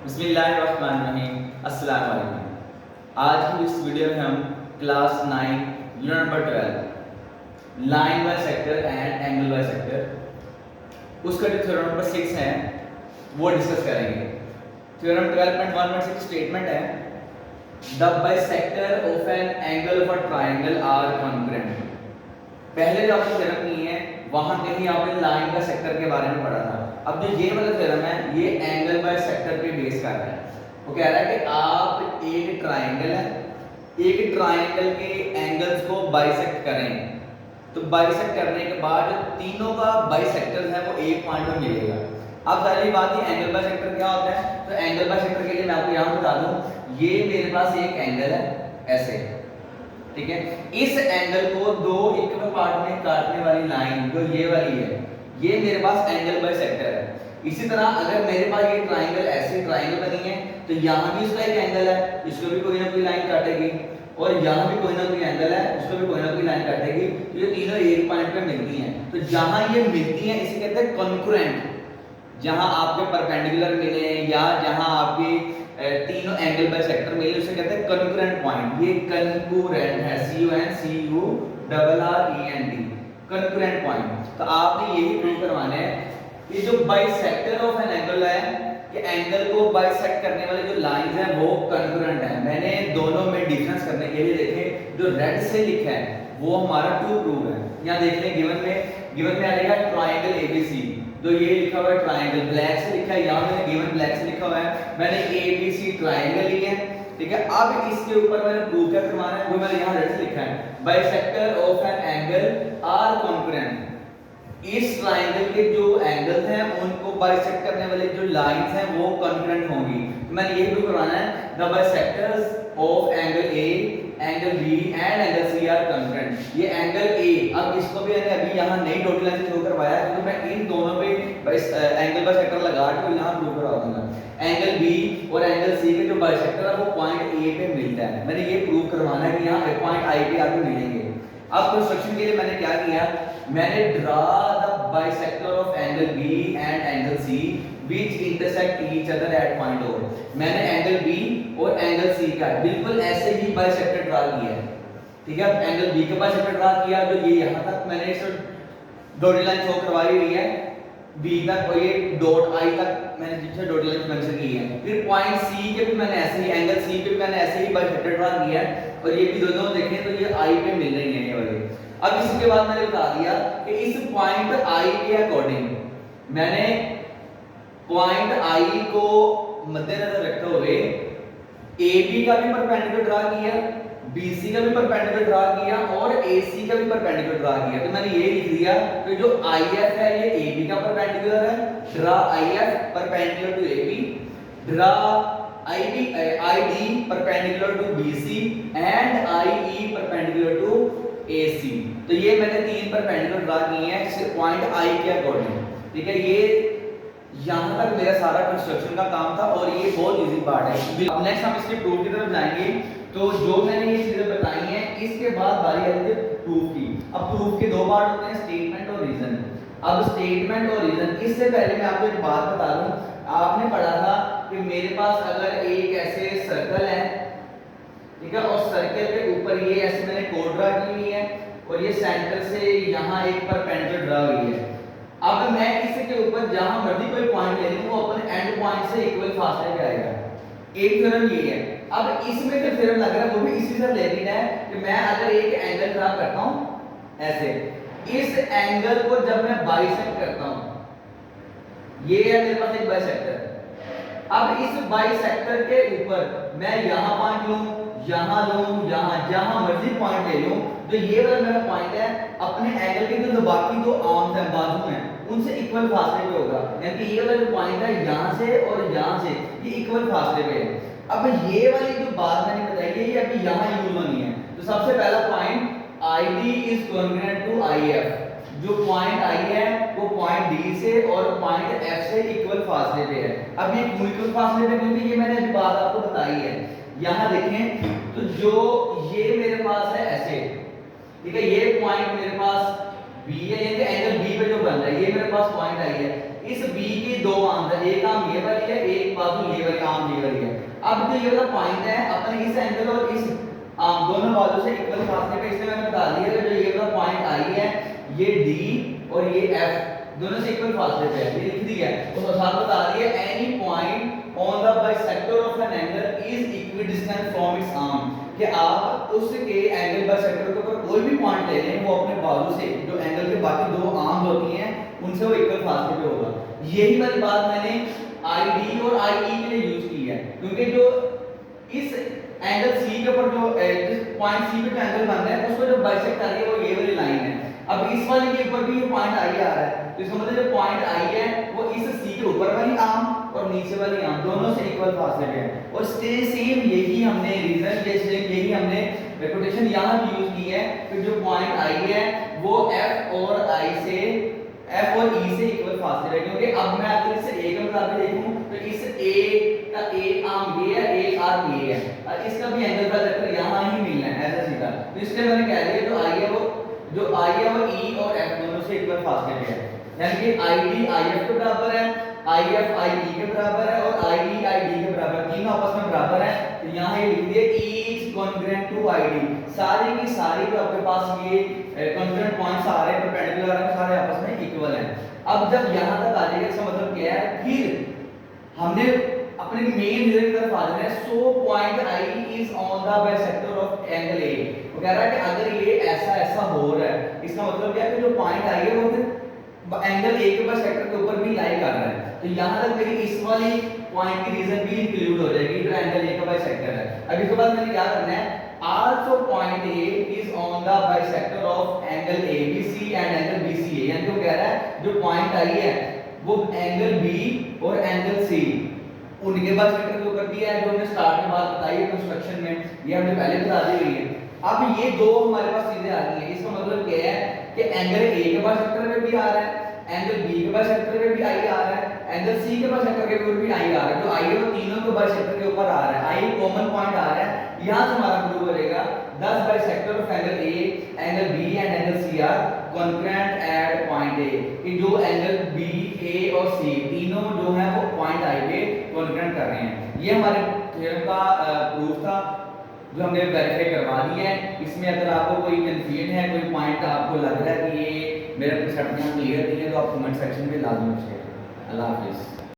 बिस्मिल्लाहिर्रहमानिर्रहीम। अस्सलाम वालेकुम। आज की इस वीडियो में हम class 9 unit number 12 line bisector and angle bisector उसका जो थ्योरम नंबर 6 है वो डिस्कस करेंगे। थ्योरम 12.1.6 स्टेटमेंट है the bisector of an angle of a triangle are congruent. पहले जो आपने थ्योरम की है वहां कहीं आपने लाइन बाय सेक्टर के बारे में पढ़ा था। अब जो ये वाला थ्योरम है ये एंगल बाय सेक्टर पे बेस कर रहा है। वो कह रहा है कि आप एक ट्रायंगल है, एक ट्रायंगल के एंगल्स को बाइसेक्ट करें तो बाइसेक्ट करने के बाद जो तीनों का बाइसेक्टर है वो एक पॉइंट में मिलेगा। अब पहली बात ये एंगल बाय सेक्टर क्या होता है, तो एंगल बाय सेक्टर के लिए मैं आपको यहाँ बता दूं, ये मेरे पास एक एंगल है ऐसे, ठीक है। इस एंगल को दो इक्वल पार्ट में काटने वाली लाइन जो ये वाली है ये मेरे पास एंगल बाय सेक्टर है। इसी तरह अगर मेरे पास ये ट्रायंगल ऐसे ट्रायंगल बनी है तो यहाँ भी इसका एक एंगल है, इसको भी कोई ना कोई लाइन काटेगी, और यहाँ भी कोई ना कोई एंगल है उसको भी कोई ना कोई लाइन काटेगी। तो ये तीनों एक पॉइंट पे मिलती हैं, तो जहाँ ये मिलती हैं इसे कहते हैं कॉन्ग्रुएंट। जहाँ आपके परपेंडिकुलर मिले या जहाँ आपके तीनों एंगल बाय सेक्टर मिले उसे कहते हैं कॉन्ग्रुएंट पॉइंट। ये कॉन्ग्रुएंट है, CONCURRENT, कॉन्ग्रुएंट पॉइंट। तो आपने यही प्रूव करवाना है कि जो बाइसेक्टर ऑफ एन एंगल है कि एंगल को बाइसेक्ट करने वाले जो लाइंस हैं वो कॉन्ग्रुएंट हैं। मैंने दोनों में डिफरेंस करने के लिए देखे जो रेड से लिखा है वो हमारा टू प्रूव है। यहाँ देख लें गिवन में आ जाएगा ट्रायंगल ABC, जो ये लिखा हुआ है ट्रायंगल ब्लैक से लिखा है, यहाँ मैंने गिवन ब्लैक से लिखा हुआ है, मैंने ABC ट्रायंगल ली है, ठीक है। अब इसके ऊपर मैंने प्रूव क्या करवाना है वो मैंने यहाँ रेड से लिखा है bisector of an angle are congruent. इस ट्रायंगल के जो एंगल्स हैं उनको बाइसेक्ट करने वाले जो लाइंस हैं वो कॉन्ग्रुएंट होंगी। तो मैंने ये प्रूव करवाना है the bisectors of angle A, angle B and angle C are congruent. ये एंगल A, अब इसको भी मैंने अभी यहाँ नई डॉटेड लाइन से शो करवाया है तो मैं इन दोनों पे एंगल बाइसेक्टर लगा के यहाँ प्रूव करवा दूंगा। एंगल B और एंगल C के जो बाइसेक्टर है वो पॉइंट A पे मिलता है। मैंने ये प्रूव करवाना है कि यहाँ पॉइंट I पे आके मिलेंगे। अब कंस्ट्रक्शन के लिए मैंने क्या किया, मैंने draw the bisector of angle B and angle C which intersect each other at point O। मैंने एंगल B और एंगल C का बिल्कुल ऐसे ही बाइसेक्टर ड्रा किया है, ठीक है। एंगल B का बाइसेक्टर ड्रा किया जो ये यहाँ तक मैंने इस डॉटेड लाइन शो करवाई हुई है B तक, और ये डॉट I तक मैंने जिससे डॉटेड लाइन मेंशन की है। फिर पॉइंट C के भी मैंने ऐसे ही एंगल C पे भी मैंने ऐसे ही बाइसेक्टर ड्रा किया है, और ये भी दोनों देखें तो ये I पे मिल रही है ये वाली। अब इसके बाद मैंने बता दिया कि इस पॉइंट I के अकॉर्डिंग मैंने पॉइंट I को मद्देनजर रखते हुए AB का भी परपेंडिकुलर ड्रा किया, BC का भी परपेंडिकुलर ड्रा किया और AC का भी परपेंडिकुलर ड्रा किया। तो मैंने ये लिख दिया कि जो IF है ये AB का परपेंडिकुलर है, draw IF perpendicular to AB, draw ID perpendicular to BC and IE perpendicular to AC। तो ये मैंने तीन परपेंडिकुलर ड्रा किए हैं पॉइंट I के अकॉर्डिंग, ठीक है। ये यहाँ तक मेरा सारा कंस्ट्रक्शन का काम था और ये बहुत इजी पार्ट है। अब नेक्स्ट हम इसके प्रूफ की तरफ जाएंगे। तो जो मैंने ये चीजें बताई हैं इसके बाद बारी आती है प्रूफ की। अब प्रूफ के दो पार्ट होते हैं, स्टेटमेंट और रीजन। अब स्टेटमेंट और रीजन, इससे पहले मैं आपको एक बात बता दूं, आपने पढ़ा था कि मेरे पास अगर एक ऐसे सर्कल है, ठीक है, और सर्कल के ऊपर ये ऐसे मैंने कोड ड्रा की हुई है और ये सेंटर से यहाँ एक परपेंडिकुलर ड्रा हुई है। अब मैं इसके ऊपर जहां मर्जी कोई पॉइंट ले लूं वो अपने एंड पॉइंट से इक्वल फासले पे आएगा। एक थ्योरम ये है। अब इसमें जो थ्योरम लग रहा है वो भी इसी से रिलेटेड है कि मैं अगर एक एंगल ड्रा करता हूं ऐसे, इस एंगल को जब मैं बाइसेक्ट करता हूं, ये है मेरे पास एक बाइसेक्टर। अब इस बाइसेक्टर के ऊपर मैं यहां पॉइंट लूं, यहां लूं, जहां मर्जी पॉइंट ले लूं, तो ये वाला मेरा पॉइंट है अपने एंगल के जो बाकी दो आर्म्स हैं बाजू हैं उनसे इक्वल फासले पे होगा। यानी कि ये वाला जो पॉइंट है यहां से और यहां से ये इक्वल फासले पे है। अब ये वाली जो बात मैंने बताई है ये अभी यहां यूज होनी है। तो सबसे पहला point ID is congruent to IF। जो पॉइंट I है वो पॉइंट D से और पॉइंट F से इक्वल फासले पे है। अब ये क्यों इक्वल फासले पे, क्योंकि ये मैंने अभी बात आपको बताई है। यहां देखें तो जो ये मेरे पास है ऐसे, ठीक है, ये पॉइंट मेरे पास B है, यानी एंगल B पे जो बन रहा है ये मेरे पास पॉइंट I है। इस B की दो आर्म्स है, एक आर्म ये वाली है, एक बाजू ये वाली आर्म अब जो ये वाला पॉइंट है अपने इस एंगल और इस दोनों बाजू से इक्वल फासले पे, इसमें मैंने बता दिया कि जो ये वाला पॉइंट आई है ये D और ये F दोनों से इक्वल फासले पे है, ये लिख दिया है। तो साथ बता दिया any point on the bisector of an angle is equidistant from its arm, कि आप उसके एंगल बाइसेक्टर के ऊपर कोई भी पॉइंट ले लें वो अपने बाजू से जो एंगल के बाकी दो आर्म्स होती हैं उनसे वो इक्वल फासले पे होगा। यही वाली बात मैंने ID और IE के लिए यूज की है, क्योंकि जो इस एंगल C के ऊपर जो जिस पॉइंट C पे जो एंगल बन रहा है उसको जो बाइसेक्ट कर रही है वो ये वाली लाइन है। अब इस वाले के ऊपर भी ये पॉइंट I आ रहा है, तो इसका मतलब जो पॉइंट I है वो इस C के ऊपर वाली आर्म और नीचे वाली आर्म दोनों से इक्वल फासले पे है। और सेम यही हमने रीजन यही हमने कोटेशन यहाँ भी यूज की है कि जो पॉइंट I है वो F और E से इक्वल फासले पे, क्योंकि अब मैं अगर इसे A के मुताबिक देखूं तो इस A का A आर्म ये है, एक आर्म ये है और इसका भी एंगल का वेक्टर यहाँ ही मिलना है ऐसा सीधा। तो इसलिए मैंने कह दिया जो I है वो E और F दोनों से इक्वल फासले पे है, यानी कि ID IF के बराबर है, IF IE के बराबर है और IE ID के बराबर है, तीनों आपस में बराबर है। तो यहाँ ये लिख दिए E is congruent to ID, सारी की सारी जो आपके पास ये कॉन्ग्रुएंट पॉइंट्स आ रहे हैं परपेंडिकुलर है सारे आपस में इक्वल हैं। अब जब यहाँ तक आ जाएगा इसका मतलब क्या है, फिर हमने अपने मेन रीजन की तरफ आ जाना है। So point I is on the bisector of angle A, वो कह रहा है कि अगर ये ऐसा ऐसा हो रहा है इसका मतलब क्या है कि जो पॉइंट I है वो फिर एंगल A के बाइसेक्टर के ऊपर भी लाई कर रहा है। तो यहाँ तक मेरी इस वाली पॉइंट की रीजन भी इंक्लूड हो जाएगी जो एंगल A का बाइसेक्टर है। अब इसके बाद मैंने क्या करना है, also point A is on the bisector of angle ABC and angle BCA, यानी वो कह रहा है जो पॉइंट I है वो एंगल B और एंगल C उनके बाइसेक्टर के ऊपर भी है, जो हमने स्टार्ट में बात बताई है कंस्ट्रक्शन में, ये हमने पहले बता दी हुई है। अब ये दो हमारे पास चीजें आ रही है, इसका मतलब क्या है कि एंगल A के बाइसेक्टर में भी आ रहा है, एंगल B के बाइसेक्टर में भी I आ रहा है, एंगल C के बाइसेक्टर के ऊपर भी I आ रहा है। जो I है वो तीनों के बाइसेक्टर के ऊपर आ रहा है, I कॉमन पॉइंट आ रहा है। यहां से हमारा प्रूव करेगा 10 bisector of angle A, angle B and angle C are congruent at point A, कि जो एंगल B, A और C तीनों जो है वो पॉइंट I पे कॉन्ग्रुएंट कर रहे हैं। ये हमारे थ्योरम का प्रूफ था जो हमने वेरीफाई करवा दिया है। इसमें अगर आपको कोई कंफ्यूजन है, कोई पॉइंट आपको लग रहा है कि ये मेरा कंसेप्ट यहाँ क्लियर नहीं है, तो आप कमेंट सेक्शन में लाजमी पूछिए। अल्लाह हाफिज़।